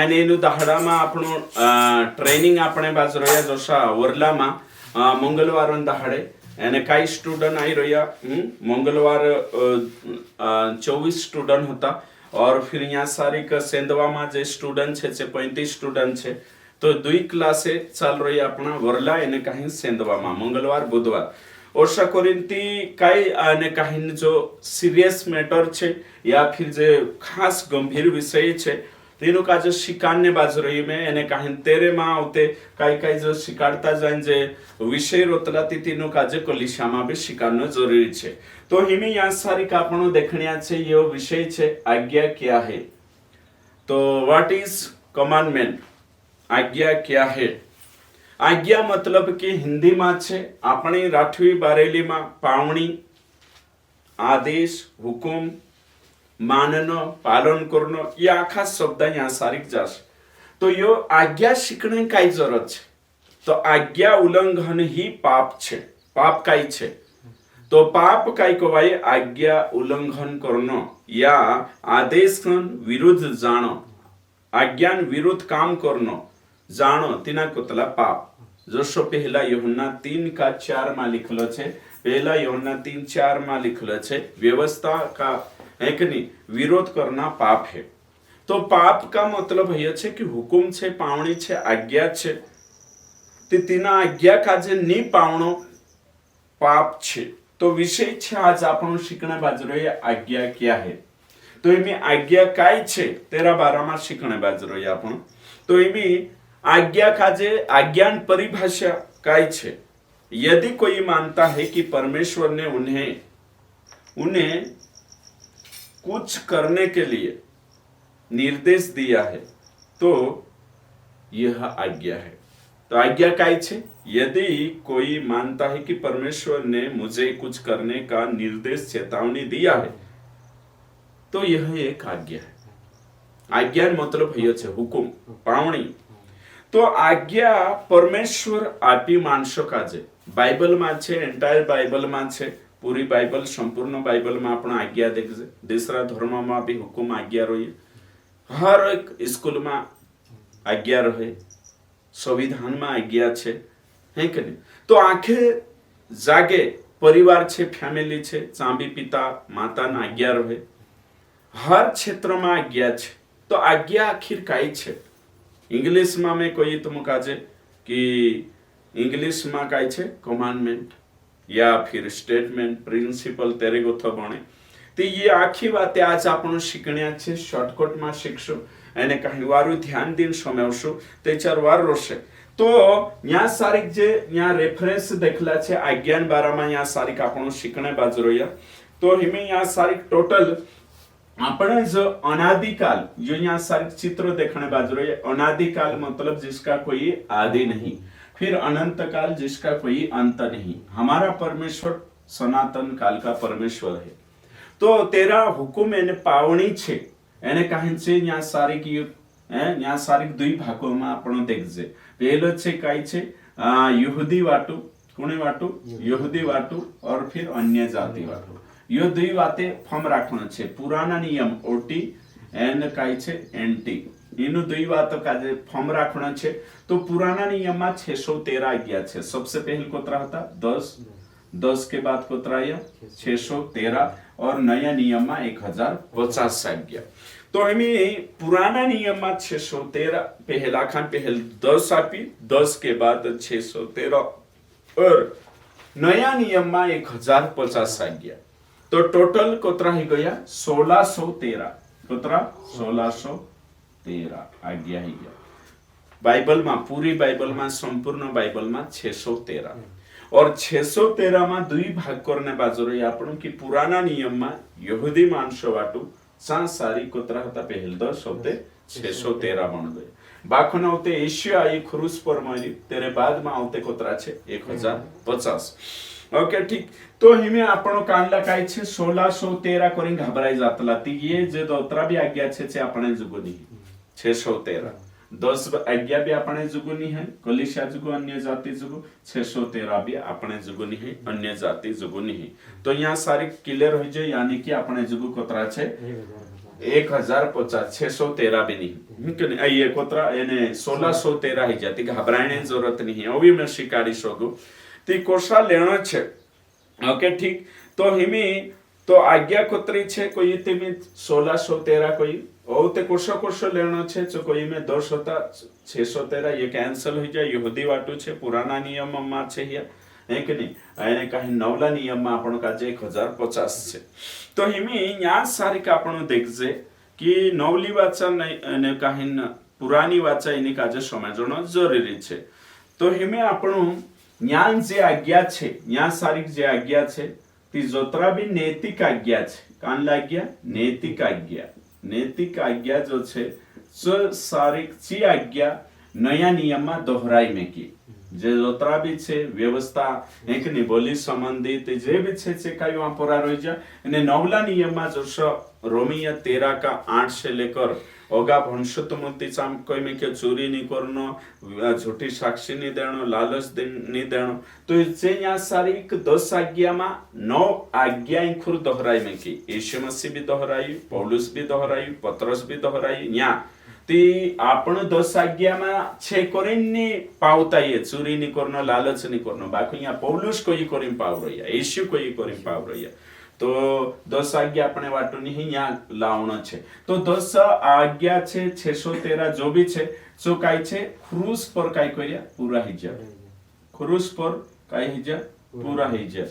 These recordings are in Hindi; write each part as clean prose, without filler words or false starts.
અને એનું દાહડામાં આપણું ટ્રેનિંગ આપણે બાજુ રહ્યા જોશા વરલામાં મંગળવાર દાહડે અને કઈ સ્ટુડન્ટ આવી રહ્યા મંગળવાર 24 સ્ટુડન્ટ હતા और फिर यहाँ सारी का सेंधवा में जो स्टूडेंट है 35 स्टूडेंट है तो दुई क्लासे चल रही अपना वरला एने कहीं सेंधवा में मंगलवार बुधवार और सकोरिंती कई आने कहीं जो सीरियस मैटर छे या फिर जो खास गंभीर विषय छे तेनु का जो शिकारने बाजू रही में एने कहीं तेरे माँ होते कई कई जो शिकारता जाए जे विषय रोतला तीनों का जो कलिशा में भी शिकारनो जरूरी छे तो हिमी यहाँ सारी कापणो देखनिया छे ये विषय छे आज्ञा क्या है तो व्हाट इज कमांडमेंट आज्ञा क्या है आज्ञा मतलब कि हिंदी में छे अपनी राठवी बारेली में पावणी आदेश हुकुम माननो पालन करनो ये आखा शब्द यहाँ सारिक जाश तो यो आज्ञा सीखने काई जरूरत छे तो आज्ञा उल्लंघन ही पाप छे पाप काई छे तो पाप काई को भाई आज्ञा उल्लंघन करनो या आदेश विरुद्ध जानो आज्ञान विरुद्ध काम करनो जानो तिना कोतला पाप जोशो पहला यूहन्ना 3:4 में लिखलो छे पहला यूहन्ना 3:4 में लिखलो छे व्यवस्था का एक नहीं विरोध करना पाप है तो पाप का मतलब है छे कि हुकुम छे पावणी छे आज्ञा छे तीना आज्ञा का जे नी पावणो पाप छे तो विषय छे आज आपण शिकणे बाजू रही आज्ञा क्या है तो एमी आज्ञा काय छे तेरा बारामा शिकणे बाजू रही आपण तो एमी आज्ञा का जे आज्ञान परिभाषा काय छे यदि कोई मानता है कि परमेश्वर ने उन्हें कुछ करने के लिए निर्देश दिया है तो यह आज्ञा है तो आज्ञा काय छे यदि कोई मानता है कि परमेश्वर ने मुझे कुछ करने का निर्देश चेतावनी दिया है तो यह एक आज्ञा है आज्ञा मतलब है छे हुकुम पावणी तो आज्ञा परमेश्वर आपी मानशो काजे बाइबल में छे एंटायर बाइबल में छे पूरी बाइबल संपूर्ण बाइबल में अपना आज्ञा देखजे दूसरा धर्म में भी हुकुम आज्ञा रही हर एक स्कूल में आज्ञा रहे संविधान में आज्ञा छे है कि नहीं तो आखे जागे परिवार छे फैमिली छे चांबी पिता माता ना आज्ञा रहे हर क्षेत्र में आज्ञा छे तो आज्ञा आखिर काई छे इंग्लिश में मैं कोई तुम काजे कि इंग्लिश में काई छे कमांडमेंट या फिर स्टेटमेंट प्रिंसिपल तेरे गोथो बने तो ये आखी बात आज आपण शिकण्या छे शॉर्टकट में शिखशो एने कहीं वारू ध्यान दिन समझशो ते चार वार रोशे तो यहाँ सारिक जे यहाँ रेफरेंस देखला छे आज्ञान बारा में यहाँ सारिक आपण शिकणे बाजू रह्या तो हिमे यहाँ सारिक टोटल अपने जो अनादिकाल जो यहाँ सारिक चित्र देखने बाजू रहे अनादिकाल मतलब जिसका कोई आदि नहीं फिर अनंत काल जिसका कोई अंत नहीं हमारा परमेश्वर सनातन काल का परमेश्वर है तो तेरा हुकुम एने पावणी छे एने कहीं से यहाँ सारी की यहाँ सारी दुई भागों में आपण देखजे पहलो छे काई छे यहूदी वाटू कोने वाटू यहूदी वाटू और फिर अन्य जाति वाटू यो दुई वाते फॉर्म राखવાનો છે પુરાના નિયમ ઓટી એન્ડ કાઈ છે એન્ટી इनु दुई बातों का जे फॉर्म राखना छे तो पुराना नियम में 613 आज्ञा छे सबसे पहले कोतरा होता 10 के बाद कोतरा आया 613 और नया नियम में 1050 आज्ञा तो हमें पुराना नियम में 613 पहला खान पहल 10 आपी 10 के बाद 613 और नया नियम में 1050 आज्ञा तो टोटल कोतरा ही गया 1613 कोतरा 1613 आज्ञा ही गया बाइबल में पूरी बाइबल में संपूर्ण बाइबल में 613 और 613 में दुई भाग करने बाजू रही आपण की पुराना नियम में यहूदी मानसो वाटू सा सारी कोतरा होता पहल 10 होते 613 बन गए बाखोना होते एशिया आई क्रूज पर मरी तेरे बाद में होते कोतरा छे 1050 ओके ठीक तो हिमे आपण कांडला काय छे 1613 करी घबराई जातला ती ये जे दोतरा भी आज्ञा छे आपणे जुगुनी 613 10 आज्ञा भी आपणे जुगुनी है कलिशा जुगु अन्य जाति जुगु 613 भी आपणे जुगुनी है अन्य जाति जुगुनी है तो यहाँ सारी क्लियर हो जाए यानी कि आपणे जुगु कोतरा छे 1050 613 भी नहीं ये कोतरा एने 1613 ही जाती घबराने जरूरत नहीं है अभी मैं शिकारी शोगु ती कोशा लेना छे ओके ठीक तो हिमी तो आज्ञा कोतरी छे कोई तिमी 1613 कोई ओ ते कोशो लेना छे तो कोई में 10 होता 613 ये कैंसल हो जाए यहूदी वाटू छे पुराना नियम में छे या है कि नहीं એને કઈ નવલા નિયમમાં આપણો કાજે 1050 છે તો હિમી યા સારી કે આપણો દેખજે કે નવલી વાચા અને કઈ પુરાની વાચા એની કાજે સમજણો જરૂરી છે તો હિમે આપણો જ્ઞાન જે આજ્ઞા છે યા સારી જે આજ્ઞા છે તી જોતરા બી નૈતિક આજ્ઞા છે કાન લાગ્યા નૈતિક આજ્ઞા જો છે સો સારી ચી આજ્ઞા નયા નિયમમાં દોહરાઈ મેકી જે જોતરા બી છે વ્યવસ્થા એકની બોલી સંબંધિત જે બી છે કઈ वहां पूरा रह जा અને નવલા નિયમમાં જોશો રોમિયા 13 का 8 से लेकर ओगा भंशुतमुक्ति चाम कोई में के चोरी नहीं करनो झूठी साक्षी नहीं देनो लालच नहीं देनो तो जे यहाँ सारी 10 आज्ञा में 9 आज्ञाएं खुर दोहराई में की यीशु मसीह भी दोहराई पौलुस भी दोहराई पतरस भी दोहराई यहाँ ती आपण 10 आज्ञा में छे कोरिनी पावता ये चोरी नहीं करनो लालच नहीं करनो बाकी यहाँ पौलुस कोई कोरिन पाव रही है यीशु कोई कोरिन पाव रही है तो 10 आज्ञा अपने वाटो नहीं यहाँ लावना छे तो 10 आज्ञा छे 613 जो भी छे सो काई छे क्रूस पर काई करिया पूरा ही जा क्रूस पर काई ही जा पूरा ही जा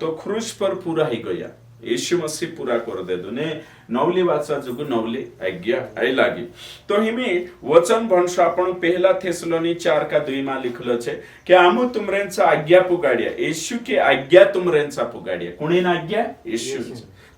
तो क्रूस पर पूरा ही गया यीशु मसीह पूरा कर दे दो ने नवली वाचा जुगु नवली आज्ञा आई लागी तो हिमी वचन भणशो आपण पहला थेसलोनी 4 का 2 માં लिखलो छे कि आमु तुमरेंचा आज्ञा पुगाडिया यीशु की आज्ञा तुमरेंचा पुगाडिया कोणीना आज्ञा यीशु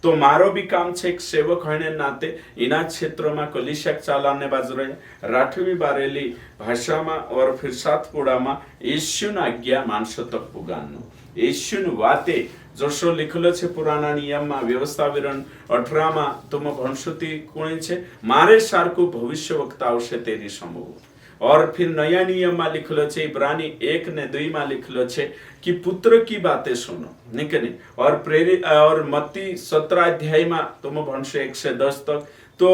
तो मारो भी काम छे एक सेवक होने नाते इना क्षेत्रों में कलिशक चालाने बाजू रहे राठवी बारेली भाषा में और फिर सातपुड़ा में यीशु ना आज्ञा मानसो तक पुगानो यीशु नु वाते जोशो लिखलो छे पुराना नियम में व्यवस्था विवरण 18 में तुम भणशुति कोणी छे मारे सारकु भविष्य वक्ता आवशे तेरी समूह और फिर नया नियम में लिखलो छे इब्रानी 1 ने 2 में लिखलो छे कि पुत्र की बातें सुनो नहीं और प्रेरित और मत्ती 17 अध्याय में तुम भणशो 1 से 10 तक तो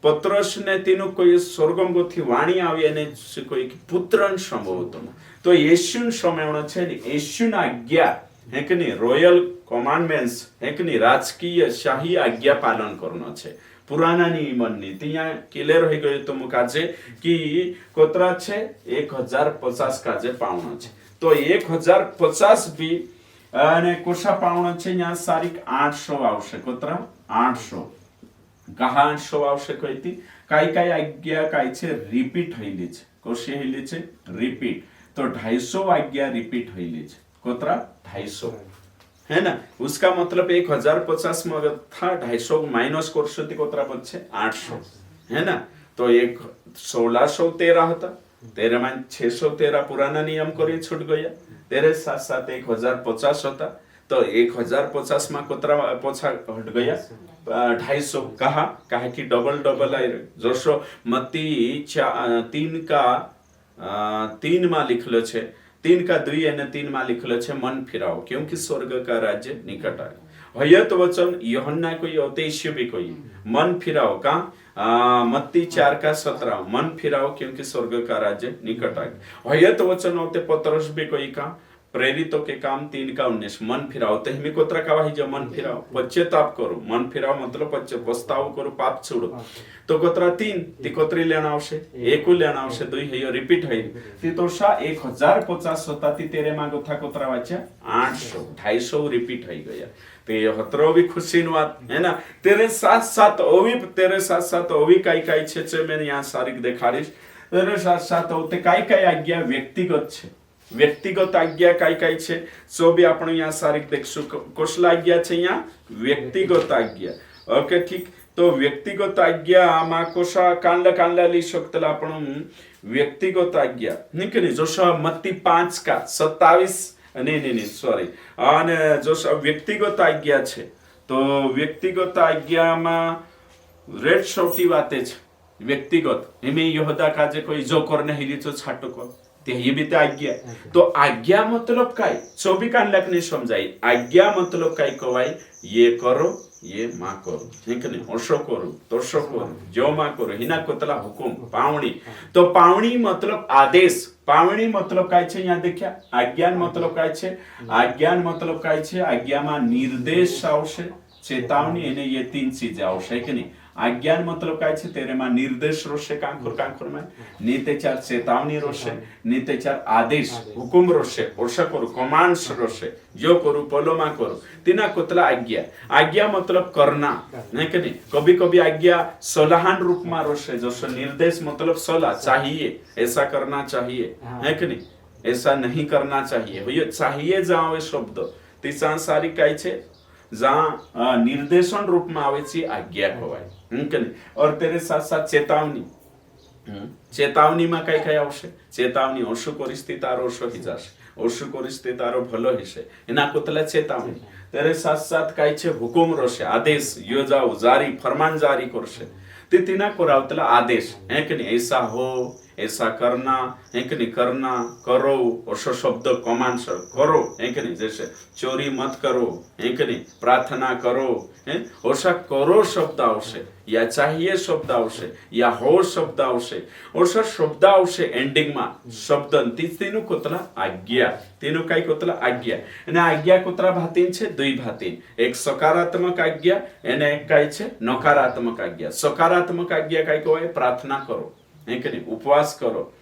पत्रस ने तीनु कोई स्वर्गमगोथी वाणी आवी अने कोई पुत्रन संभव तुम तो येशुन समयणो छे ने येशुन आज्ञा है कि नहीं रॉयल कमांडमेंट्स है कि नहीं राजकीय शाही आज्ञा पालन करनो छे पुराना नियमनी तिया क्लियर हो गयो तो मुकाजे कि कोतरा छे 1050 काजे पावनो छे तो 1050 भी અને કોષા પાવણો છે ત્યાં સારીક 800 આવશે કોતરા 800 કહા 800 આવશે કઈતી કાઈ આજ્ઞા કાઈ છે રિપીટ હઈલી છે કોશે હઈલી છે રિપીટ તો 250 આજ્ञा રિપીટ હઈલી છે कोतरा 250 है ना उसका मतलब 1050 में अगर था 250 माइनस करशो तो कोतरा बचे 800 है ना तो एक 1613 था तेरे में 613 पुराना नियम करी छूट गया तेरे साथ साथ 1050 होता तो 1050 में कोतरा पोछा हट गया 250 कहा कि डबल आई जोशो मत्ती 3 का 3 में लिखलो छे 3 का 2 અને 3 માં लिखलो छे मन फिराओ क्योंकि स्वर्ग का राज्य निकट आयो हयत वचन यूहन्ना कोई औतेश्य भी कोई मन फिराओ का मत्ती 4 का 17 मन फिराओ क्योंकि स्वर्ग का राज्य निकट आयो हयत वचन औते पतरस भी कोई का प्रेरितों के काम 3 का 19 मन फिराओ तो हिमी कोतरा का वाही जो मन फिराओ पश्चाताप करो मन फिराओ मतलब पछताओ करो पाप छोड़ो तो कोतरा 3 तिकोतरी लेना आवशे एक लेना आवशे 2 है रिपीट है ती तो शा 1050 होता ती तेरे मागो था कोतरा वाचा 800 250 रिपीट है गया तो ये हतरो भी खुशी नु बात है ना तेरे साथ साथ ओवी काई छे मैंने यहां सारिक देखाड़ीश तेरे साथ साथ ओते काई आज्ञा व्यक्तिगत छे व्यक्तिगत आज्ञा काई छे सो भी आपण यहाँ सारिक देखशु कोसला आज्ञा छे यहाँ व्यक्तिगत आज्ञा ओके ठीक तो व्यक्तिगत आज्ञा आमा कोशा कांडला ली शकतला आपण व्यक्तिगत आज्ञा निकनी जोशा मत्ती 5 का 27 नहीं सॉरी અને જો વ્યક્તિગત આજ્ઞા છે તો વ્યક્તિગત આજ્ઞામાં રેડ શોટી વાતે છે વ્યક્તિગત એમે यहूदा काजे कोई जो करने हिली तो छाटो को ते ये भी तो आज्ञा तो आज्ञा मतलब काय 24 कांडलाक ने समझाई आज्ञा मतलब काय कोवाई ये करो ये मा करू ठीक नहीं ओशो करू तोशो करू जो मा करू हिना कोतला हुकुम पावणी तो पावणी मतलब आदेश पावणी मतलब काय छे यहाँ देखिया आज्ञान मतलब काय छे आज्ञान मतलब काय छे आज्ञा में निर्देश आवशे चेतावनी एने ये तीन चीज आवशे कि नहीं आज्ञान मतलब काय छे तेरे में निर्देश रोशे कांकुर में नीते चार चेतावनी रोशे नीते चार आदेश हुकुम रोशे ओशा करू कमांड्स रोशे जो करू पोलोमा करू तीना कोतला आज्ञा आज्ञा मतलब करना है कि नहीं कभी कभी आज्ञा सलाहन रूप में रोशे जैसे निर्देश मतलब सलाह चाहिए ऐसा करना चाहिए है कि नहीं ऐसा नहीं करना चाहिए ये चाहिए जाओ शब्द ती सांसारिक काय छे जहां निर्देशन रूप में आवे छे आज्ञा कहवाय और तेरे साथ साथ चेतावनी चेतावनी में कई कई आवशे चेतावनी ओशु परिस्थिति तारो ओशो ही जाशे ओशु परिस्थिति तारो भलो हिशे एना कोतला चेतावनी तेरे साथ साथ कई छे हुकुम रोशे आदेश यो जाओ जारी फरमान जारी करशे तिना कोरावतला आदेश है कि नहीं ऐसा हो ऐसा करना है कि नहीं करना करो ओशो शब्द कमांड करो है कि नहीं जैसे चोरी मत करो है कि नहीं प्रार्थना करो है ओशा करो शब्द आवशे या चाहिए शब्द आवशे या हो शब्द आवशे ओशा शब्द आवशे एंडिंग में शब्द तीनु कोतला आज्ञा तीनु काय कोतला आज्ञा અને આજ્ઞા કોતરા ભાતીન છે दुई ભાતીન એક સકારાત્મક આજ્ઞા અને એક काय છે નકારાત્મક આજ્ઞા સકારાત્મક આજ્ઞા काय કહેવાય प्रार्थना करो है कि नहीं उपवास करो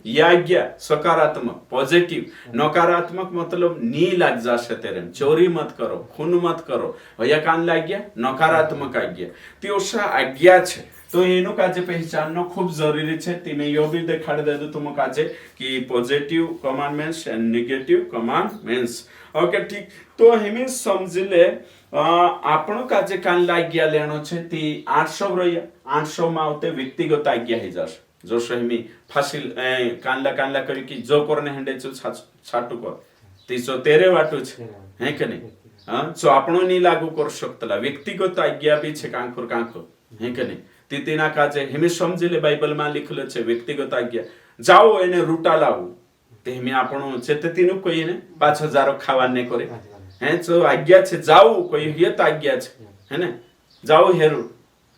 यह आज्ञा सकारात्मक पॉजिटिव नकारात्मक मतलब नी लाग जाशे तेरे चोरी मत करो खून मत करो भैया कान लाग गया नकारात्मक आज्ञा ती ओशा आज्ञा छे तो एनु काजे पहचाननो खूब जरूरी छे ती मैं यो भी देखाड़ दे दू तुम काजे कि positive commandments and negative commandments okay ठीक तो हमें समझ ले આપણો કાજે કાન લાગ્યા લેણો છે તી 800 રહ્યા 800 માં આવતે વ્યક્તિગત આज्ञा હી જાશે જો સહમી ફાસિલ કાનલા કરી કે જો કોરને હેંડે છો છાટુ કર તી જો તેરે વાટુ છે હે કે નહીં હા જો આપણો ની लागू कर શકતલા વ્યક્તિગત આज्ञा भी છે કાંકુર હે કે નહીં તી તેના કાજે હમે સમજી લે બાઇબલ માં લખેલો છે વ્યક્તિગત આज्ञा જાઓ એને રૂટા લાવો તે હમે આપણો છે તે તીનું કોઈને 5000 ખાવા ને કરે हैं तो आज्ञा छे जाओ कोई हियत आज्ञा छे है ने जाओ हेरु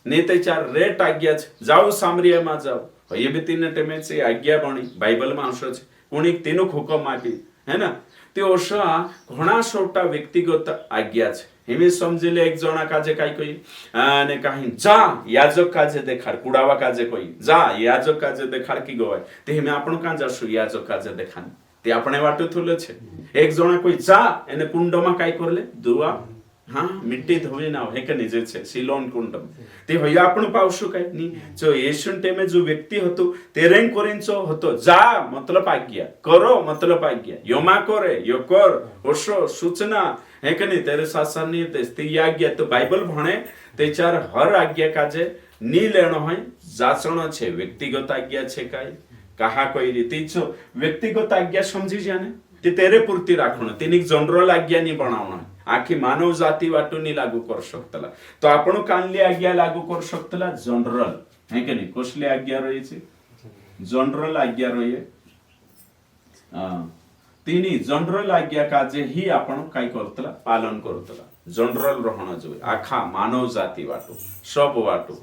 नेते चार रेट आज्ञा छे जाओ सामरिया में जाओ ये भी तीन टेमे छे आज्ञा बणी बाइबल में आवशे छे कोणी तेनो हुकम आपी है ना ते ओशा घणा सोटा व्यक्तिगत आज्ञा छे हिमे समजी ले एक जणा काजे काई कोई ने काही जा याजक काजे देखाड़ कुडावा काजे कोई जा याजक काजे देखाड़ की गवाय ते हिमे आपण का जासु याजक काजे देखान ते आपणे वाटू थुले छे एक जणा कोई जा एने कुंडमा काय करले दुआ हां मिट्टी धोई ना हे कने जे छे सिलोन कुंडम ते होय आपण पावशु काय नी जो येशुन टेमे जो व्यक्ति हतो तेरेन कोरिनचो हतो जा मतलब आज्ञा करो मतलब आज्ञा योमा करे यो कर ओशो सूचना हे कने तेरे शासन नी ते आज्ञा तो बाइबल भणे ते चार हर आज्ञा काजे नी लेणो होय जाचणो छे व्यक्तिगत आज्ञा छे काय कहा कोई रीति छो व्यक्तिगत आज्ञा समझी जाने ते तेरे पूर्ति राखणो तेनी जनरल आज्ञा नी बनावणो आखी मानव जाति वाटू नी लागू कर शकतला तो आपण कानली आज्ञा लागू कर शकतला जनरल है के नी कसली आज्ञा रही छे जनरल आज्ञा रही तेनी जनरल आज्ञा काजे ही आपण काय करतला पालन करतला जनरल रहणो जोई आखा मानव जाति वाटू सब वाटू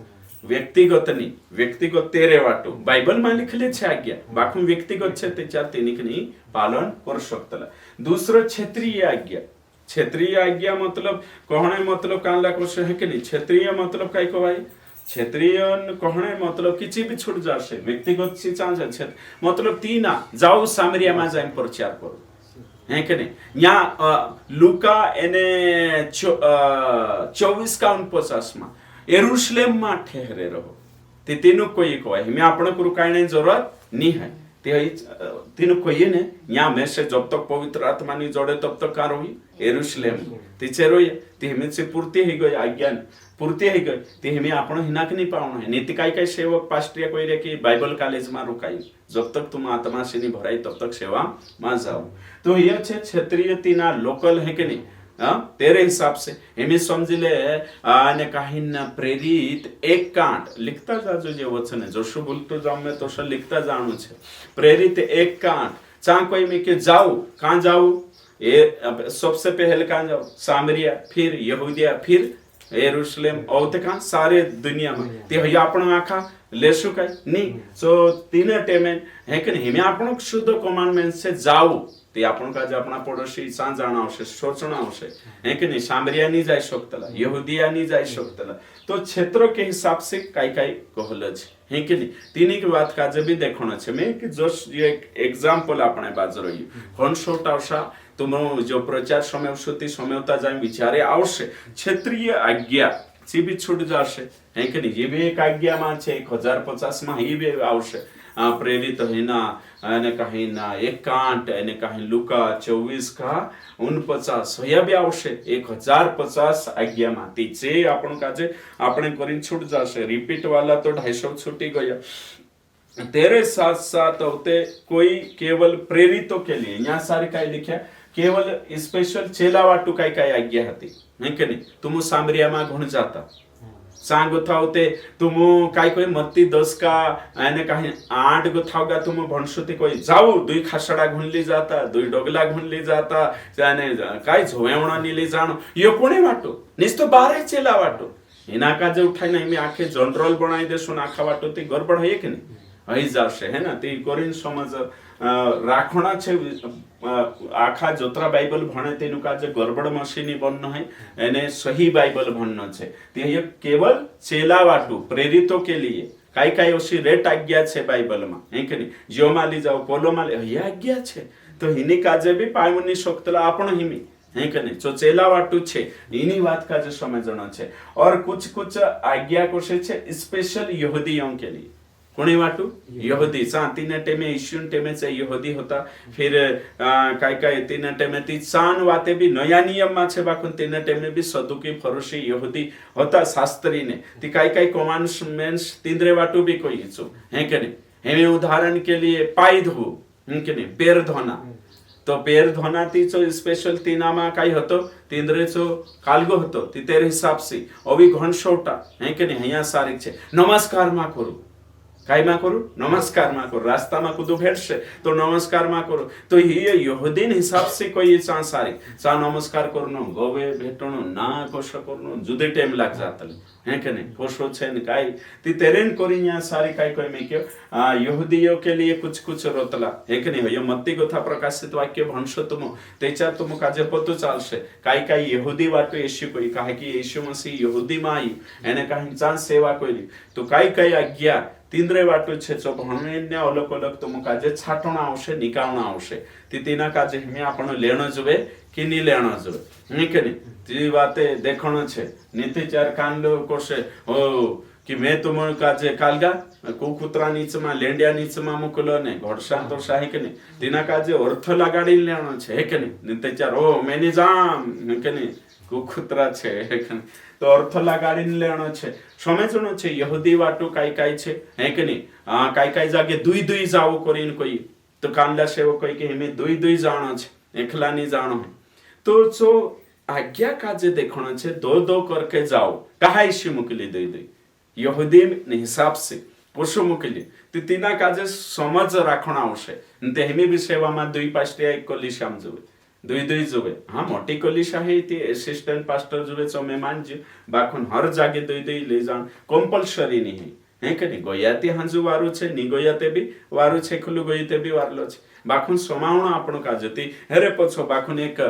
व्यक्तिगत नहीं व्यक्तिगत तेरे वाटू बाइबल में लिखले छे आज्ञा बाकी व्यक्तिगत छे ते चार तेनिक नहीं पालन कर सकतला दूसरो क्षेत्रीय आज्ञा मतलब कहणे मतलब कानला कोसे है कि नहीं क्षेत्रीय मतलब काय कहवाय क्षेत्रीय कहणे मतलब किछि भी छूट जासे व्यक्तिगत से चांजे छे मतलब तीना जाओ सामरिया में जाइन प्रचार करो है कि नहीं या लूका एने 24:50 में यरूशलेम में ठहरे रहो ते तेनु कोई कहवाय हमें आपण को रुकाणे जरूरत नहीं है ते तेनु कोई ने या मैसेज जब तक पवित्र आत्मा नी जोड़े तब तक का रही यरूशलेम ते चेरोय ते हमें से पूर्ति ही गई आज्ञा पूर्ति ही गई ते हमें आपण हिनाक नहीं पावणो है नीति काय सेवक पास्टरिया कोई रे कि बाइबल कॉलेज में रुकाई जब तक तुम आत्मा से नहीं भराई तब तक सेवा में जाओ तो ये छे क्षेत्रीय तीना लोकल है कि नहीं तेरे हिसाब से हमें समझ ले ने काही न प्रेरित एक कांट लिखता जाजो जे वचन है जोशु बोलतो जाऊं मैं तो सब लिखता जानू छे प्रेरित एक कांट चा कोई में के जाओ कहां जाओ ये सबसे पहले कहां जाओ सामरिया फिर यहूदिया फिर यरूशलेम औते का सारे दुनिया में ते हया आपण आखा लेसु काय नी सो तीन टेमे है कि नहीं आपण शुद्ध कमांडमेंट से जाऊ ते आपण का जे अपना पड़ोसी सा जाना आवश्यक सोचना आवश्यक है कि नहीं सामरिया नहीं जाय शकतला यहूदिया नहीं जाय शकतला तो क्षेत्रों के हिसाब से काई काई कहल है कि नहीं तीनी की बात का जब भी देखना छे मैं कि जो एक एग्जांपल आपने बाज रही कौन छोटा तुम जो प्रचार समय समयता जाए विचारे आवश्य क्षेत्रीय आज्ञा सी भी छूट जाशे है कि नहीं ये भी एक आज्ञा में छे 1050 में ये भी आवश्य प्रेरित है ना એને કહી ના 51 એને કહી લુકા 24 का 49 હયા બી આવશે 1050 આજ્ઞામાંથી જે આપણું કાજે આપણે કરીને છૂટ જશે રિપીટ વાલા તો 250 છૂટી ગયા तेरे साथ साथ होते कोई केवल प्रेरितों के लिए यहाँ सारी काय लिखा केवल स्पेशल चेला वाटू काय आज्ञा हती है कि नहीं तुम सामरिया में घुण जाता सांग होते तुम काय कोई मत्ती 10 का यानी कहीं 8 गोथाओगा तुम भणसुती कोई जाऊ 2 खासड़ा घुनली जाता 2 डोगला घुनली जाता यानी काय झोवेवणा नीली जानो यो कोणे वाटो निस तो 12 चेला वाटो इना का जे उठाई नहीं मैं आखे जनरल बनाई देसो आखा वाटो ते गड़बड़ है कि नहीं हई जाशे है ना ते कोरिन समझ राखणा छे आखा जोत्रा बाइबल भणे तेनु का जे गड़बड़ मशीनी बननो है एने सही बाइबल भणनो छे ते ये केवल चेला वाटू प्रेरितों के लिए काई काई ओसी रेट आज्ञा छे बाइबल में है कि नहीं जो माली जाओ पोलो माली ये आज्ञा छे तो हिनी काजे भी पायमनी शक्तला आपण हिमी है कि नहीं जो चेला वाटू छे इनी बात का जो समझना छे और कुछ आज्ञा को छे स्पेशल यहूदियों के लिए कोणी वाटू यहूदी तीन टेमे ईशुन टेमे से यहूदी होता फिर काय काय तीन टेमे ती सान वाते भी नया नियम मा छे बाकुन तीन टेमे भी सदुकी फरुशी यहूदी होता शास्त्री ने ती काय काय कमांडमेंट्स तीनरे वाटू भी कोई इचो है कि नहीं हेमे उदाहरण के लिए पाय धो है कि नहीं पैर धोना तो पैर धोना ती चो स्पेशल तीनामा काय होतो तीनरे चो कालगो होतो ती तेरे हिसाब से अभी घणसोटा है कि नहीं हया सारी छे नमस्कार मा करू काय मा करू नमस्कार मा करू रास्ता मा कुदू भेटशे तो नमस्कार मा करू तो ये यहूदीन हिसाब से कोई चा सारी चा नमस्कार करनो गोवे भेटणो ना कोश करनो जुदे टाइम लाग जातल है के नहीं कोशो छे न काय ती तेरेन कोरिया सारी काय कोई में के यहूदियों के लिए कुछ रोतला है के नहीं यो मत्ती गोथा प्रकाशित वाक्य भणशो तुम तेचा तुम काजे पतो चालशे काय यहूदी वाटो येशू कोई काहे कि येशू मसीह यहूदी माई एने काहे चा सेवा कोई तो काय आज्ञा तीनरे वाटू छे जो भणने अलग अलग तुम काजे छाटणा आवशे निकालणा आवशे ती तीना काजे हमें आपण लेणो जोवे कि नी लेणो जोवे नी के नी ती बाते देखणो छे नीति चार कांडो कोसे ओ कि मैं तुम काजे कालगा कुकुत्रा नीचमा लेंडिया नीचमा मुकलो ने घोड़शान तो शाही के नी तीना काजे अर्थ लगाडी लेणो छे के नी नीति चार ओ मैंने जाम के नी कुकुत्रा छे तो अर्थ लगाड़ी लेनो छे समझनो छे यहूदी वाटू काय छे है कि नहीं काय जागे दुई जाओ करीन कोई तो कांडला सेवो कोई के हमें दुई जानो छे एकला नहीं जानो है तो जो आज्ञा का जे देखणो छे दो करके जाओ कहा इसी मुकली दुई यहूदी हिसाब से पोषो मुकली ती तीना काजे समझ राखणा आवश्य ते हमें भी सेवा में 2 पास्टे एक कोली शाम जुवे दुई जुवे हाँ मोटी कोलिशा है ती असिस्टेंट पास्टर जुवे चो मैं मान जी बाखुन हर जागे दुई ले जान कंपल्सरी नहीं है कि नहीं गोयाती हांजू वारू छे नी गोयाते भी वारू छे खुलू गोयते भी वारलो छे बाखुन समावण आपण का जती हेरे पछो बाखुन एक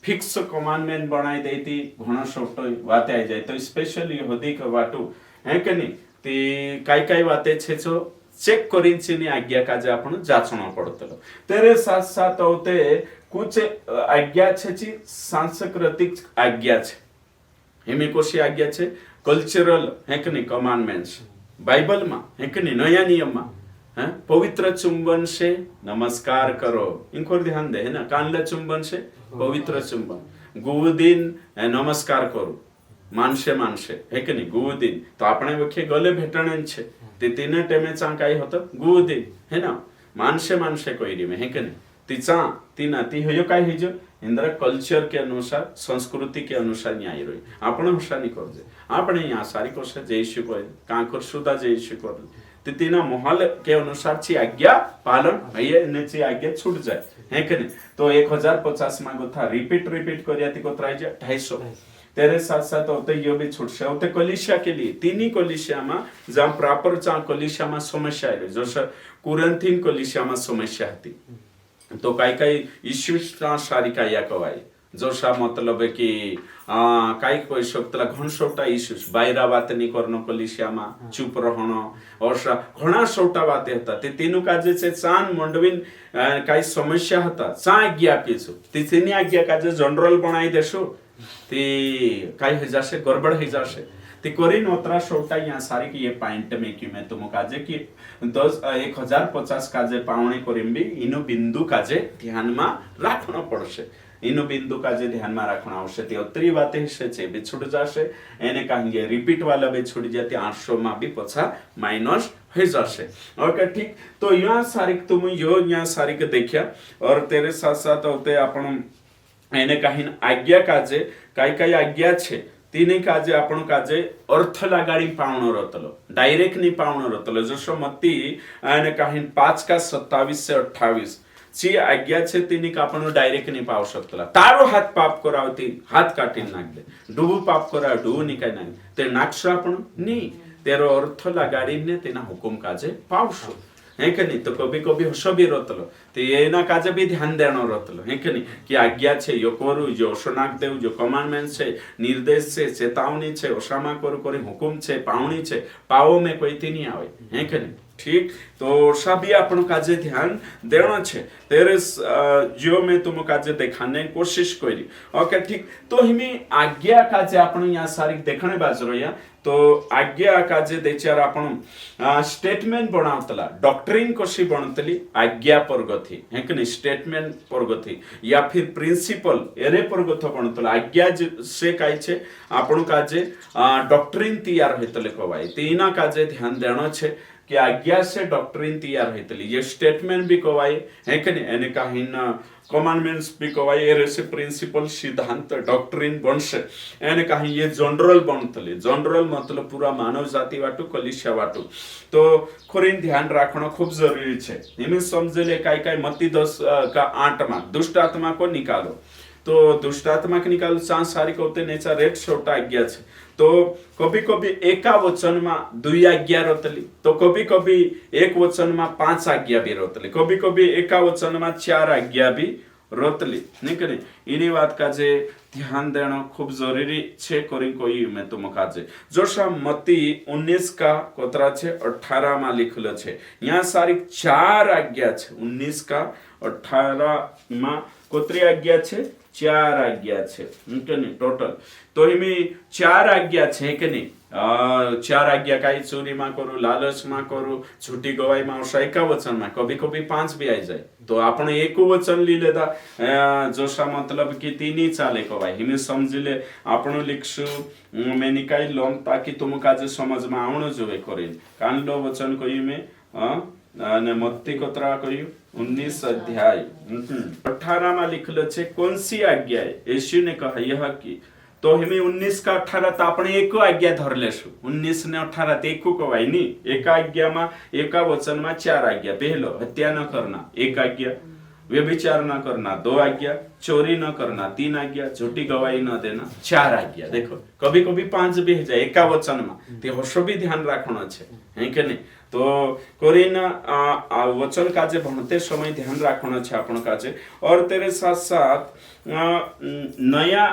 फिक्स कमांडमेंट बनाई देती घणो सोटो वाते आई जाय तो स्पेशल यहूदी का वाटू है कि नहीं ती काय वाते छे छो चेक करिंची आज्ञा का जे आपण जाचणो पडतलो तेरे साथ साथ होते कुछ आज्ञा छे सांस्कृतिक आज्ञा छे हेमे कोशी आज्ञा छे कल्चरल है कि नहीं कमांडमेंट्स बाइबल में है कि नहीं नया नियम में पवित्र चुंबन से नमस्कार करो इनको ध्यान दे है ना कानला चुंबन से पवित्र चुंबन गुवदीन नमस्कार करो मानसे है कि नहीं गुवदीन तो आपणे वखे गले भेटणन छे ते तीन टेमे चा काय होतो गुवदीन है ना मानसे कोई री में है कि नहीं तीचा तीना ती हयो काय हिजो इंद्र कल्चर के अनुसार संस्कृति के अनुसार न्याय रही आपण हुशानी करजे आपणे यहाँ सारी कोसे जयशु को कांकर सुदा जयशु कर ते तीना महल के अनुसार ची आज्ञा पालन भये नेची आज्ञा छूट जाए है कि नहीं तो 1050 मांगो था रिपीट करिया ती को 250 तेरे साथ साथ होते यो भी छुटशे होते कलिसिया के लिए तीन ही कलिसिया में जहाँ प्रॉपर जहाँ कलिसिया में समस्या है जैसे कुरिन्थिन कलिसिया में समस्या थी तो काही ईश्वर सारी का या कवाई जोशा मतलब है कि काही कोई शक्तला घणसोटा इश्यूज बायरा बात नहीं करनो कलिसियामा चुप रहनो और घणा सोटा बातें होता ते तीनों का जे चान मंडविन काही समस्या होता चा आज्ञा पीछो ती तीन आज्ञा का जे जनरल बनाई देशो ती काही हो जासे गड़बड़ हो जासे ती कोरिन ओतरा सोटा यहाँ सारी की ये पॉइंट में कि मैं तुम काजे कि 1050 काजे पावणे कोरिम भी इनो बिंदु काजे ध्यान में राखनो पड़से इनो बिंदु का जे ध्यान में रखना आवश्यक है उत्तरी बातें से भी छूट जासे एने कहेंगे रिपीट वाला भी छूट जाते 800 में भी पछा माइनस हो जासे ओके ठीक तो यहाँ सारी तुम यो यहाँ सारी के देखिया और तेरे साथ साथ होते अपन एने कहीं आज्ञा काजे काही आज्ञा छे तीन काजे आपण काजे अर्थ लगाडी पावणो रतलो डायरेक्ट नहीं पावणो रतलो जसो मत्ती एने कहीं 5:27 से 28 ची आज्ञा छे तीनी आपण डायरेक्ट नहीं पाव शकतला तारो हाथ पाप करावती हाथ काटी नाख दे डूबू पाप करा डूबू नहीं काय नाख ते नाखशो आपण नहीं तेरो अर्थ लगाडीने तेना हुकुम काजे पावशो है कि नहीं तो कभी कभी हसो भी रतलो तो ये ना काजे भी ध्यान देनो रतलो है कि नहीं कि आज्ञा छे यो करू जो शनाक देव जो कमांडमेंट छे निर्देश छे चेतावनी छे ओसामा करू करे हुकुम छे पावनी छे पावो में कोई थी नहीं आवे है कि नहीं ठीक तो सभी अपन काजे ध्यान देना छे तेरे जो मैं तुम काजे देखाने कोशिश करी ओके ठीक तो हिमी आज्ञा काजे अपन यहाँ सारी देखने बाज रहा तो आज्ञा काजे देचार अपन स्टेटमेंट बनावतला डॉक्ट्रिन कशी बनतली आज्ञा परगथी है कि नहीं स्टेटमेंट परगथी या फिर प्रिंसिपल एरे परगथ बनतला आज्ञा से काई छे अपन काजे डॉक्ट्रिन तैयार होतले कवाई तीना काजे ध्यान देना छे कि आज्ञा से डॉक्ट्रिन तैयार होतली ये स्टेटमेंट भी कवाई है कि नहीं एने कहीं कमांडमेंट्स भी कवाई एरे से प्रिंसिपल सिद्धांत डॉक्ट्रिन बनसे एने कहीं ये जनरल बनतले जनरल मतलब पूरा मानव जाति वाटू कलिसिया वाटू तो खोरीन ध्यान रखना खूब जरूरी छे इमे समझले काय मत्ती 10:8 में दुष्ट आत्मा को निकालो तो दुष्ट आत्मा के निकालो सांसारिक होते नेचा रेट छोटा आज्ञा छे तो कभी कभी एका वचन में 2 आज्ञा रतली तो कभी कभी एक वचन में 5 आज्ञा भी रतली कभी कभी एका वचन में 4 आज्ञा भी रतली नहीं करे इनी बात का जे ध्यान देना खूब जरूरी छे करी कोई मैं तुम काजे जोशा मत्ती 19 का कोतरा छे 18 में लिखलो छे यहाँ सारी 4 आज्ञा छे 19 का 18 में कोतरी आज्ञा छे 4 आज्ञा छे नहीं टोटल तो इमे 4 आज्ञा छे के नहीं 4 आज्ञा काई चोरी में करू लालच में करू झूठी गवाही में एका वचन में कभी कभी 5 भी आई जाए तो आपण एक वचन ली लेता जोशा मतलब कि 3 ही चाले कवाई हिमे समझी ले आपण लिखसु मैं निकाई लोम ताकि तुम काजे समझ में आवणो जोवे करे कान लो वचन कोई में ने मत्ती कोतरा कहियो 19 अध्याय 18 में लिखलो छे कौन सी आज्ञा है यीशु ने कहा यह कि तो हमें 19 का 18 तो अपने एक आज्ञा धर लेसु 19 ने 18 ते एको को भाई नहीं एक आज्ञा में एका वचन में 4 आज्ञा पहलो हत्या न करना एक आज्ञा व्यभिचार न करना 2 आज्ञा चोरी न करना 3 आज्ञा झूठी गवाही न देना 4 आज्ञा देखो कभी कभी 5 भी हो जाए एका वचन में ते हसो भी ध्यान रखना छे है कि नहीं तो कोरिन वचन काजे भणते समय ध्यान रखना छे आपण काजे और तेरे साथ साथ नया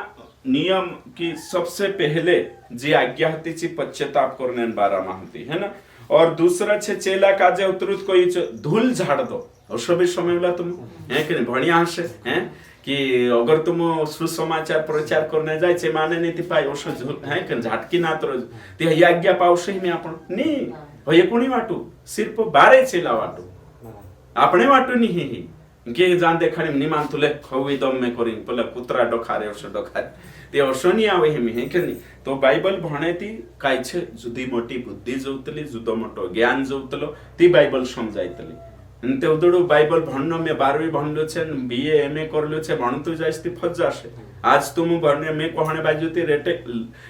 नियम की सबसे पहले जी आज्ञा होती ची पश्चाताप करने बारा में होती है ना और दूसरा छे चेला काजे उतरुत कोई धूल झाड़ दो और भी समय बोला तुम है कि नहीं बढ़िया से हैं कि अगर तुम सुसमाचार प्रचार करने जाए छे माने नहीं पाई ओशो है कि झटकी ना तो ते आज्ञा पावशे में आपण नहीं होय कोणी वाटू सिर्फ बारे चेला वाटू आपणे वाटू नहीं के जान देखाणी निमान तुले खवी दम में करी पले कुत्रा डोखारे ओशो डोखारे ते ओशो नहीं आवे हिमी है कि नहीं तो बाइबल भणेती काय छे जुदी मोटी बुद्धि जोतली जुदो मोटो ज्ञान जोतलो ती बाइबल समजायतली ते उदडू बाइबल भणनो में 12वी भणलो छे बीए एमए करलो छे भणतु जायस ती फज जाशे आज तुम भरने में कोहणे बाजूती रेटे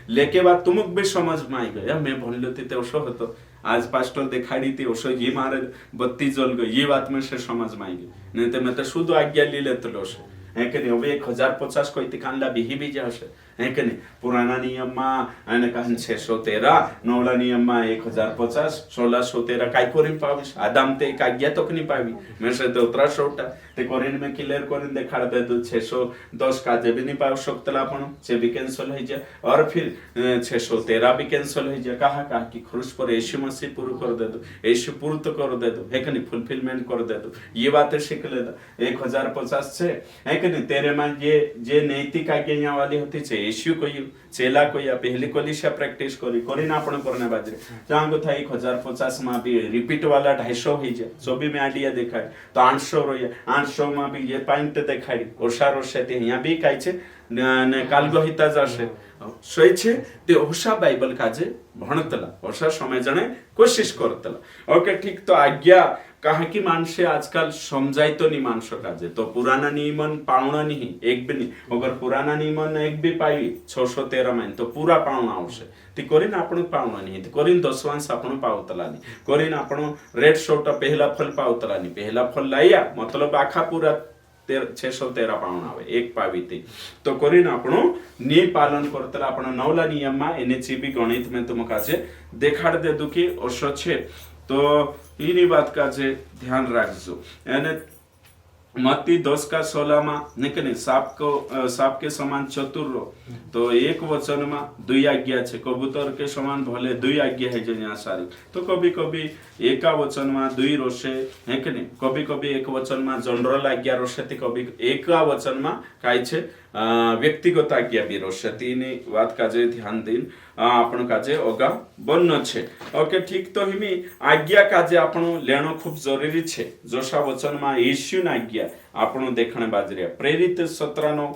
लेके बात तुमक भी समझ में आई गया मैं भणलो ती ते ओशो होतो आज पास्टर दिखाड़ी थी ओशो ये मारे बत्ती जल गई ये बात में से समझ में आई गई नहीं तो मैं तो शुद्ध आज्ञा ली लेते लोशे है कि नहीं 1050 कोई तिकानला बिही भी जाशे है कि नहीं। पुराना नियम में कहन 613, नवला नियम में 1050, 1613 काय करीन पाविश आदाम ते एक आज्ञा तक नहीं पावी मैं से तो 13 ते करीन में क्लियर करीन देखा दे 610 का जे भी नहीं पाव सकतला आपण से भी कैंसिल हो जाए और फिर 613 भी कैंसिल हो जाए कहा कि क्रूस पर यीशु मसीह पूरा कर दे दो, यीशु पूर्ण तो कर दे दो, है कि नहीं, फुलफिलमेंट कर दे दो। ये बातें सीख ले 1050 से, है कि नहीं। तेरे में ये नैतिक आज्ञा वाली होती है यीशु को चेला को या पहली कोलिशा प्रैक्टिस करी ना आपण करने बाजरे जहां को था 1050 में भी रिपीट वाला 250 हो जाए सो भी में आइडिया दिखाई तो 800 रोया 800 में भी ये पॉइंट दिखाई ओषा रोशे ते यहाँ भी काय छे ने कालगहिता जाशे सोय छे ते ओषा बाइबल काजे भणतला ओषा समझणे कोशिश करतला। ओके ठीक। तो आज्ञा कहा कि मानसे आजकल समझाइतो नहीं मानसो काजे तो पुराना नियमन पावना नहीं एक भी नहीं अगर पुराना नियमन एक भी पाई 613 में तो पूरा पावना आवश्य ती करीन आपण पावना नहीं ती करीन 10 आपण पावतला नहीं करीन आपण रेड शोट पहला फल पावतला नहीं पहला फल लाया मतलब आखा पूरा 613 पावना आवे एक पावी थी तो करीन आपण नी पालन करतला आपण नवला नियम में एनएचबी गणित में तुम काजे देखाड़ दे दू कि ओशो छे तो इनी बात का जे ध्यान रखजो। यानी मत्ती 10 का 16 में निकने सांप के समान चतुर रो तो एक वचन में 2 आज्ञा छे कबूतर के समान भले 2 आज्ञा है जो यहाँ सारी तो कभी कभी एका वचन में 2 रोशे है कि नहीं कभी कभी एक वचन में जनरल आज्ञा रोशे कभी एका वचन में काय छे व्यक्तिगत आज्ञा भी रोशे नी बात का जे ध्यान दिन आपण काजे ओगा बन्न छे। ओके ठीक। तो हिमी आज्ञा काजे आपण लेणो खूब जरूरी छे जोशा वचन में यीशु ना आज्ञा आपण देखणे बाजरिया प्रेरित 17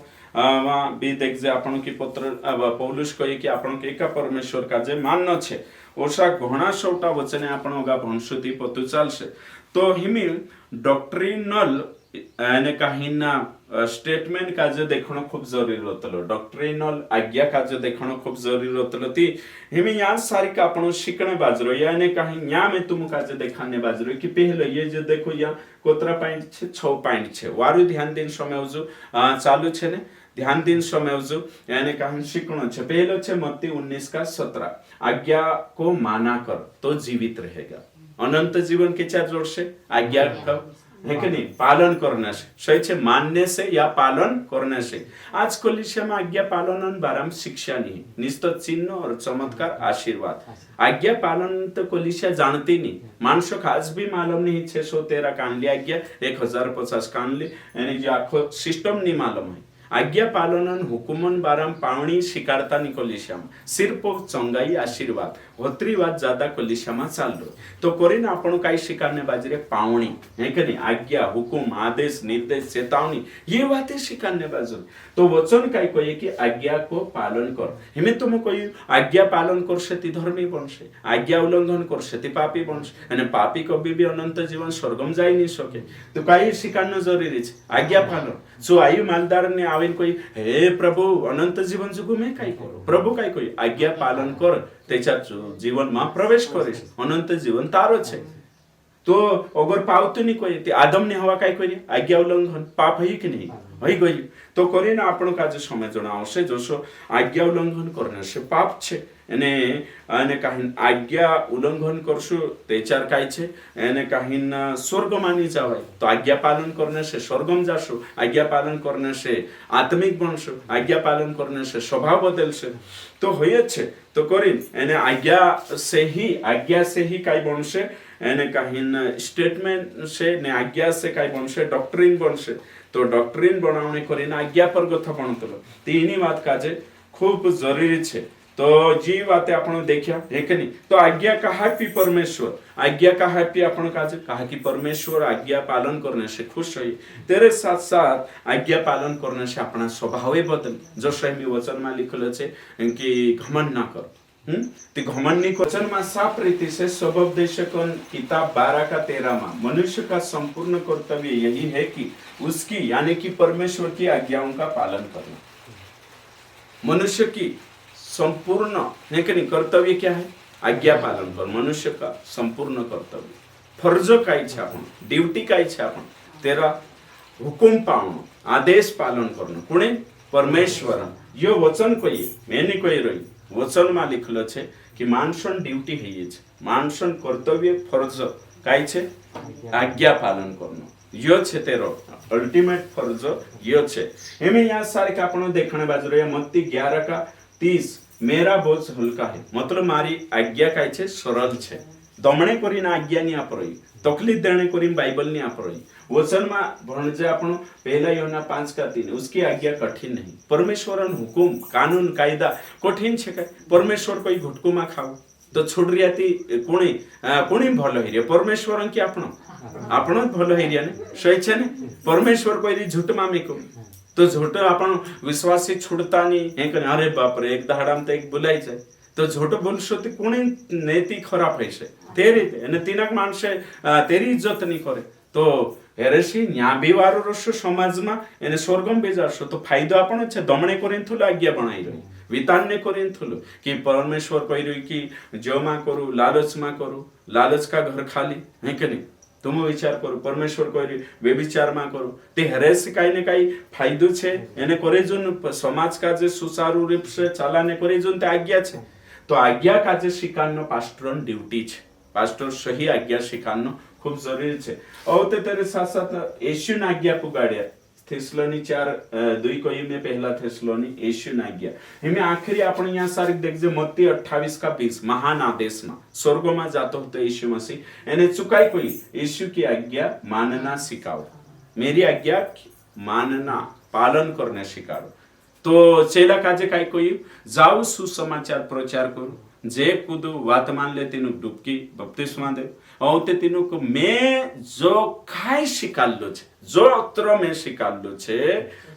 भी देखजे आपण की पत्र पौलुस कहे कि आपण के एका परमेश्वर काजे माननो छे ओशा घणा सोटा वचने आपण ओगा भणसुती पतु चालशे। तो हिमी डॉक्ट्रिनल यानी कहीना स्टेटमेंट काजे देखणो खूब जरूरी होतलो डॉक्ट्रिनल आज्ञा काजे देखणो खूब जरूरी होतलो ती हिमी या सारी का आपण शिकणे बाजरो यानी कहीं या में तुम काजे देखाने बाजरो कि पहले ये जो देखो या कोतरा पॉइंट छे 6 पॉइंट छे वारु ध्यान दिन समझो चालू छे ने ध्यान दिन समझो यानी कहीं शिकणो छे पहलो छे मत्ती 19 का 17 आज्ञा को माना कर तो जीवित रहेगा अनंत जीवन के चार जोड़ से आज्ञा का है कि नहीं पालन करने से सही छे मानने से या पालन करने से आज कलिसिया में आज्ञा पालन बाराम शिक्षा नहीं निश्चित चिन्ह और चमत्कार आशीर्वाद आज्ञा पालन तो कलिसिया जानती नहीं मानसो आज भी मालूम नहीं 613 कानली आज्ञा 1050 कानली यानी जो आखो सिस्टम नहीं मालूम है आज्ञा पालन हुकुमन बाराम पावनी शिकारता नहीं कलिसिया में सिर्फ चंगाई आशीर्वाद होत्री बात ज्यादा कलिसिया में चाल रही तो करीन आपण काई शिकारने बाजरे पावनी है कि नहीं आज्ञा हुकुम आदेश निर्देश चेतावनी ये बातें शिकारने बाजू तो वचन काई कहे कि आज्ञा को पालन कर हिमे तुम कही आज्ञा पालन करसे ती धर्मी बनसे आज्ञा उल्लंघन करसे ती पापी बनसे यानी पापी कभी भी अनंत जीवन स्वर्गम जाई नहीं सके तो काई शिकारने जरूरी छे आज्ञा पालन जो आयु मालदार ने आवीन कोई हे प्रभु अनंत जीवन जुगु में काई करो प्रभु काई कोई आज्ञा पालन कर तेचा जीवन में प्रवेश करिस अनंत जीवन तारो छे तो अगर पावतो नहीं कोई ते आदम ने हवा काई करी आज्ञा उल्लंघन पाप है कि नहीं हई गई तो करी ना आपण काजे समझना आवश्यक जोशो आज्ञा उल्लंघन करने से पाप छे एने काहीन आज्ञा उल्लंघन करशु तेचार काय छे एने काहीन स्वर्ग मानी जावाय तो आज्ञा पालन करने से स्वर्गम जाशु आज्ञा पालन करने से आत्मिक बनशु आज्ञा पालन करने से स्वभाव बदलशे तो होय छे तो करीन एने आज्ञा से ही काय बनशे एने काहीन स्टेटमेंट से ने आज्ञा से काय बनशे डॉक्ट्रिन बनशे तो डॉक्ट्रिन बनावणे करीन आज्ञा पर गथा बनतलो तीनी बात काजे खूब जरूरी छे तो जी बातें आपण देखिया है कि नहीं तो आज्ञा कहा कि परमेश्वर आज्ञा कहा कि आपण काजे कहा कि परमेश्वर आज्ञा पालन करने से खुश है तेरे साथ साथ आज्ञा पालन करने से अपना स्वभाव बदल जो स्वयं वचन में लिखल छे कि घमंड ना कर ते घमंड नहीं वचन में साफ रीति से स्वोपदेशकन किताब 12 का 13 में मनुष्य का संपूर्ण कर्तव्य यही है कि उसकी यानी कि परमेश्वर की आज्ञाओं का पालन करना मनुष्य की संपूर्ण है कि नहीं कर्तव्य क्या है आज्ञा पालन कर मनुष्य का संपूर्ण कर्तव्य फर्ज काय छे आपण ड्यूटी काय छे आपण तेरा हुकुम पाळणं आदेश पालन करणं कोणे પરમેશ્વર યો વચન કહીએ મેની કહી રહી વચનમાં લીખેલો છે કે માણસોની ડ્યુટી હૈયે છે માણસોનું કર્તવ્ય ફરજ કાંઈ છે આજ્ઞા પાલન કરનો યો છે તેરો અલ્ટિમેટ ફરજ યો છે એમે यहाँ सारे का આપણો દેખણે બાજુ રહ્યા મત્તી 11:30 मेरा बोझ हल्का है मतलब मारी आज्ञा काय छे सरल छे दमणे કરીને આજ્ઞા ની આપરોઈ તકલીફ દેણે કરીને બાઇબલ ની આપરોઈ वचन में भणजे આપણો પહેલા યોના 5:3 उसकी आज्ञा कठिन नहीं परमेश्वरन हुकुम कानून कायदा कठिन छे काय परमेश्वर कोई घुटकू में खाव तो छोड़ रियाती कोणी कोणी भलो हिरे परमेश्वरन की આપણો જ ભલો હિરિયા ને સહી છે ને પરમેશ્વર કોઈ झूठ માં મેકો तो झूठ आपण विश्वासी छुड़ता नहीं हे कने अरे बाप रे एक दहाडाम तो एक बुलाई जाए तो झूठ बोलशो तो कोणी नीति खराब है ते रीते અને તિનક માણસે તેરી ઇજ્જત નહીં કરે તો હેરેસી ન્યાબી વાળો રસો સમાજમાં એને સ્વર્ગમ બેજારશો તો ફાયદો આપણો છે દમણે કરીને થુલો આજ્ઞા બનાવી રહી વિતાનને કરીને થુલો કે પરમેશ્વર કહી રહ્યું કે જોમાં કરું લાલચમાં કરું લાલચ કા ઘર ખાલી હે કે નહીં तुम विचार करो परमेश्वर कोई व्यभिचार में करो ते हरेस काई ने काई फायदो छे एने करे जोन समाज का जे सुचारू रूप से चालाने करे जोन ते आज्ञा छे तो आज्ञा का जे शिकानो पास्टरन ड्यूटी छे पास्टर सही आज्ञा शिकानो खूब जरूरी छे और ते तेरे साथ साथ यीशु ने आज्ञा को गाड़िया थेसलोनी 4:2 कोई में पहला थेसलोनी यीशु ने आज्ञा हमें आखिरी आपण यहाँ सारी देखजे मत्ती 28:20 महान आदेश में स्वर्ग में जातो तो यीशु मसीह एने चुकाई कोई यीशु की आज्ञा मानना सिखाओ मेरी आज्ञा मानना पालन करने सिखाओ तो चेला काजे काई कोई जाओ सुसमाचार प्रचार करो जे कूदो वात मान ले तीनु डुबकी बपतिस्मा दे और ते तीनु को मैं जो काय शिकालो छे जो अत्र में शिकालो छे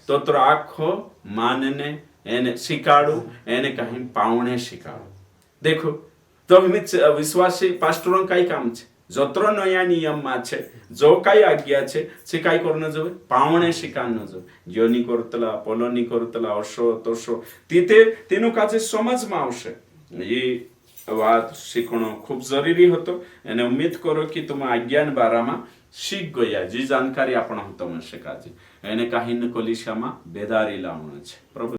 तो तर आखो मानने एने शिकाडू एने कहीं पावणे शिकाडू देखो तो हमें विश्वासी पास्टरों काई काम छे जत्र नया नियम में छे जो काई आज्ञा छे से काई करनो जोवे पावणे शिकानो जो योनी करतला पोलोनी करतला अशो तोशो तीते तेनु काजे समझ में आवशे ये વાત શીખણો ખૂબ જરૂરી હતો અને ઉમ્મીદ કરો કે તમે આજ્ઞાન બારામાં શીખ ગયા જે જાણકારી આપણો તમે શીખાજી એને કાહીને કોલિશામાં બેદારી લાવવાનો છે પ્રભુ